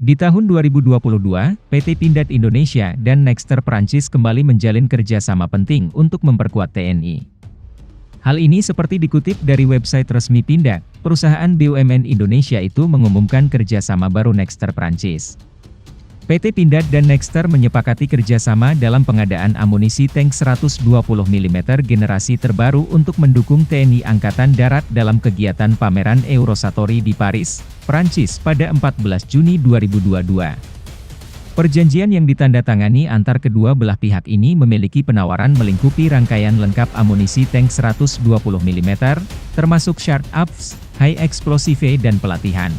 Di tahun 2022, PT Pindad Indonesia dan Nexter Prancis kembali menjalin kerjasama penting untuk memperkuat TNI. Hal ini seperti dikutip dari website resmi Pindad, perusahaan BUMN Indonesia itu mengumumkan kerjasama baru Nexter Prancis. PT Pindad dan Nexter menyepakati kerjasama dalam pengadaan amunisi tank 120 mm generasi terbaru untuk mendukung TNI Angkatan Darat dalam kegiatan pameran Eurosatory di Paris, Prancis pada 14 Juni 2022. Perjanjian yang ditandatangani antar kedua belah pihak ini memiliki penawaran melingkupi rangkaian lengkap amunisi tank 120 mm, termasuk Shark Ups, High Explosive dan pelatihan.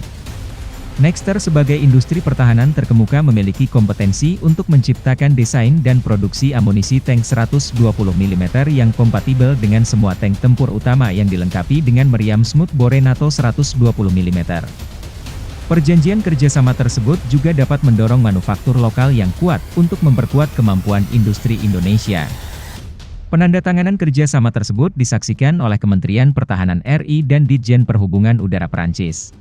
Nexter sebagai industri pertahanan terkemuka memiliki kompetensi untuk menciptakan desain dan produksi amunisi tank 120 mm yang kompatibel dengan semua tank tempur utama yang dilengkapi dengan meriam smoothbore NATO 120 mm. Perjanjian kerjasama tersebut juga dapat mendorong manufaktur lokal yang kuat untuk memperkuat kemampuan industri Indonesia. Penandatanganan kerjasama tersebut disaksikan oleh Kementerian Pertahanan RI dan Ditjen Perhubungan Udara Prancis.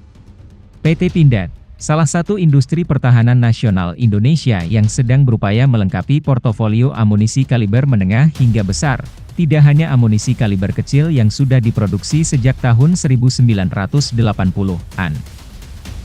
PT Pindad, salah satu industri pertahanan nasional Indonesia yang sedang berupaya melengkapi portofolio amunisi kaliber menengah hingga besar, tidak hanya amunisi kaliber kecil yang sudah diproduksi sejak tahun 1980-an.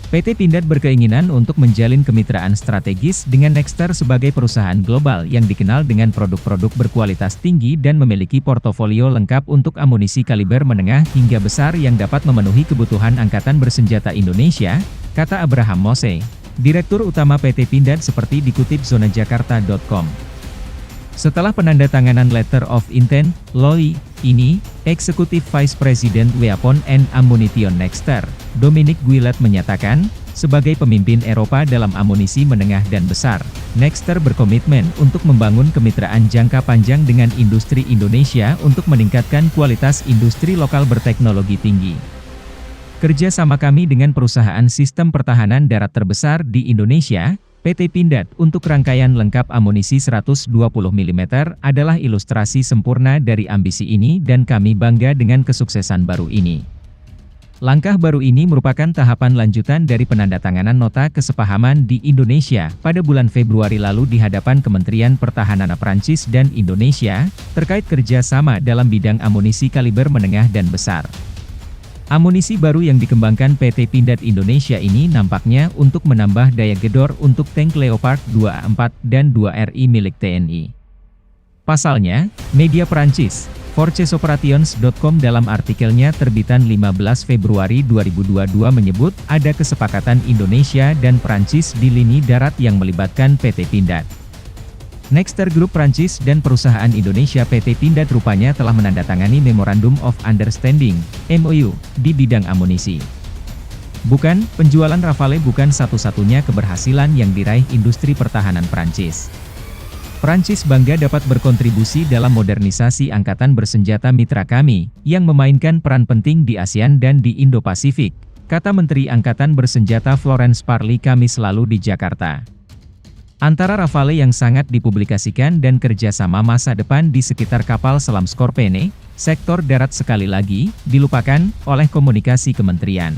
PT Pindad berkeinginan untuk menjalin kemitraan strategis dengan Nexter sebagai perusahaan global yang dikenal dengan produk-produk berkualitas tinggi dan memiliki portofolio lengkap untuk amunisi kaliber menengah hingga besar yang dapat memenuhi kebutuhan Angkatan Bersenjata Indonesia, kata Abraham Mose, Direktur Utama PT Pindad seperti dikutip zonajakarta.com. Setelah penandatanganan Letter of Intent, LOI, ini, Executive Vice President Weapon and Ammunition Nexter, Dominic Guillet menyatakan, sebagai pemimpin Eropa dalam amunisi menengah dan besar, Nexter berkomitmen untuk membangun kemitraan jangka panjang dengan industri Indonesia untuk meningkatkan kualitas industri lokal berteknologi tinggi. Kerja sama kami dengan perusahaan sistem pertahanan darat terbesar di Indonesia, PT Pindad untuk rangkaian lengkap amunisi 120 mm adalah ilustrasi sempurna dari ambisi ini dan kami bangga dengan kesuksesan baru ini. Langkah baru ini merupakan tahapan lanjutan dari penandatanganan nota kesepahaman di Indonesia pada bulan Februari lalu di hadapan Kementerian Pertahanan Prancis dan Indonesia, terkait kerjasama dalam bidang amunisi kaliber menengah dan besar. Amunisi baru yang dikembangkan PT Pindad Indonesia ini nampaknya untuk menambah daya gedor untuk tank Leopard 2A4 dan 2RI milik TNI. Pasalnya, media Prancis, forcesoperations.com dalam artikelnya terbitan 15 Februari 2022 menyebut ada kesepakatan Indonesia dan Prancis di lini darat yang melibatkan PT Pindad. Nexter Group Prancis dan perusahaan Indonesia PT Pindad rupanya telah menandatangani Memorandum of Understanding, MOU, di bidang amunisi. Bukan, penjualan Rafale bukan satu-satunya keberhasilan yang diraih industri pertahanan Prancis. Prancis bangga dapat berkontribusi dalam modernisasi angkatan bersenjata mitra kami, yang memainkan peran penting di ASEAN dan di Indo-Pasifik, kata Menteri Angkatan Bersenjata Florence Parly Kamis lalu di Jakarta. Antara Rafale yang sangat dipublikasikan dan kerjasama masa depan di sekitar kapal selam Skorpene, sektor darat sekali lagi, dilupakan oleh komunikasi kementerian.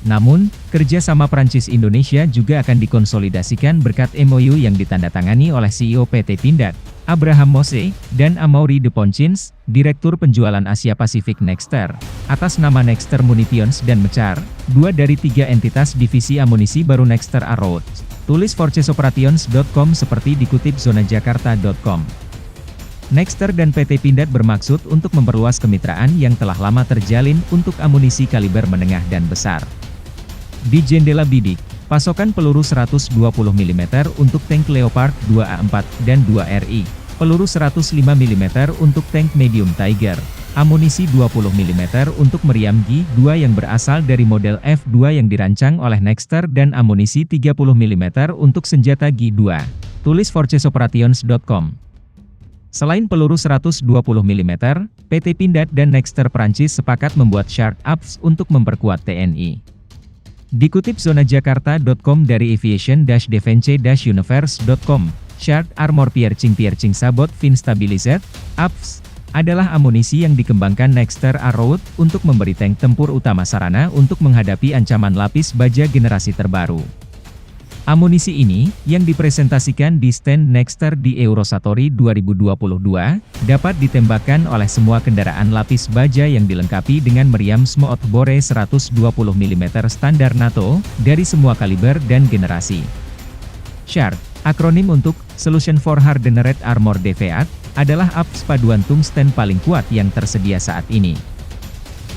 Namun, kerjasama Prancis-Indonesia juga akan dikonsolidasikan berkat MOU yang ditandatangani oleh CEO PT Pindad, Abraham Mose, dan Amaury de Poncins, Direktur Penjualan Asia Pasifik Nexter, atas nama Nexter Munitions dan Mecar, dua dari tiga entitas divisi amunisi baru Nexter Arrow. Tulis forcesoperations.com seperti dikutip zonajakarta.com. Nexter dan PT Pindad bermaksud untuk memperluas kemitraan yang telah lama terjalin untuk amunisi kaliber menengah dan besar. Di jendela bidik, pasokan peluru 120 mm untuk tank Leopard 2A4 dan 2RI, peluru 105 mm untuk tank medium Tiger, amunisi 20 mm untuk meriam G2 yang berasal dari model F2 yang dirancang oleh Nexter dan amunisi 30 mm untuk senjata G2. Tulis forcesoperations.com. Selain peluru 120 mm, PT Pindad dan Nexter Prancis sepakat membuat Shark Ups untuk memperkuat TNI. Dikutip zonajakarta.com dari aviation-defense-universe.com, Shark Armor Piercing Sabot Fin Stabilized, APS, adalah amunisi yang dikembangkan Nexter Arrow untuk memberi tank tempur utama sarana untuk menghadapi ancaman lapis baja generasi terbaru. Amunisi ini, yang dipresentasikan di stand Nexter di Eurosatory 2022, dapat ditembakkan oleh semua kendaraan lapis baja yang dilengkapi dengan meriam smoothbore 120 mm standar NATO, dari semua kaliber dan generasi. SHARD, akronim untuk Solution for Hardened Armor DVAT, adalah APS paduan tungsten paling kuat yang tersedia saat ini.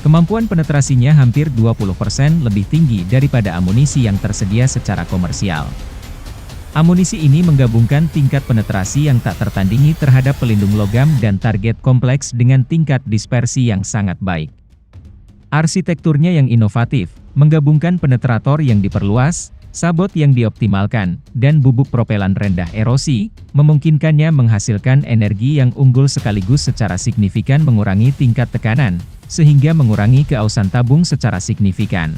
Kemampuan penetrasinya hampir 20% lebih tinggi daripada amunisi yang tersedia secara komersial. Amunisi ini menggabungkan tingkat penetrasi yang tak tertandingi terhadap pelindung logam dan target kompleks dengan tingkat dispersi yang sangat baik. Arsitekturnya yang inovatif, menggabungkan penetrator yang diperluas, sabot yang dioptimalkan, dan bubuk propelan rendah erosi, memungkinkannya menghasilkan energi yang unggul sekaligus secara signifikan mengurangi tingkat tekanan, sehingga mengurangi keausan tabung secara signifikan.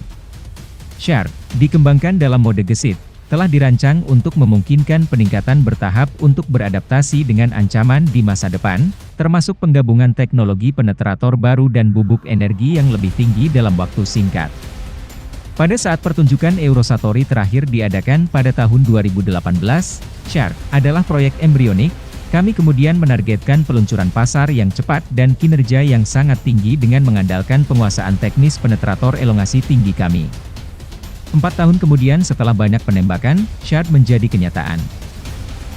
SHARD, dikembangkan dalam mode gesit, telah dirancang untuk memungkinkan peningkatan bertahap untuk beradaptasi dengan ancaman di masa depan, termasuk penggabungan teknologi penetrator baru dan bubuk energi yang lebih tinggi dalam waktu singkat. Pada saat pertunjukan Eurosatory terakhir diadakan pada tahun 2018, SHARD adalah proyek embrionik. Kami kemudian menargetkan peluncuran pasar yang cepat dan kinerja yang sangat tinggi dengan mengandalkan penguasaan teknis penetrator elongasi tinggi kami. 4 tahun kemudian setelah banyak penembakan, SHARD menjadi kenyataan.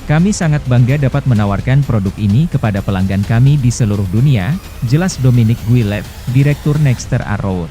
Kami sangat bangga dapat menawarkan produk ini kepada pelanggan kami di seluruh dunia, jelas Dominic Guillev, Direktur Nexter Arrow.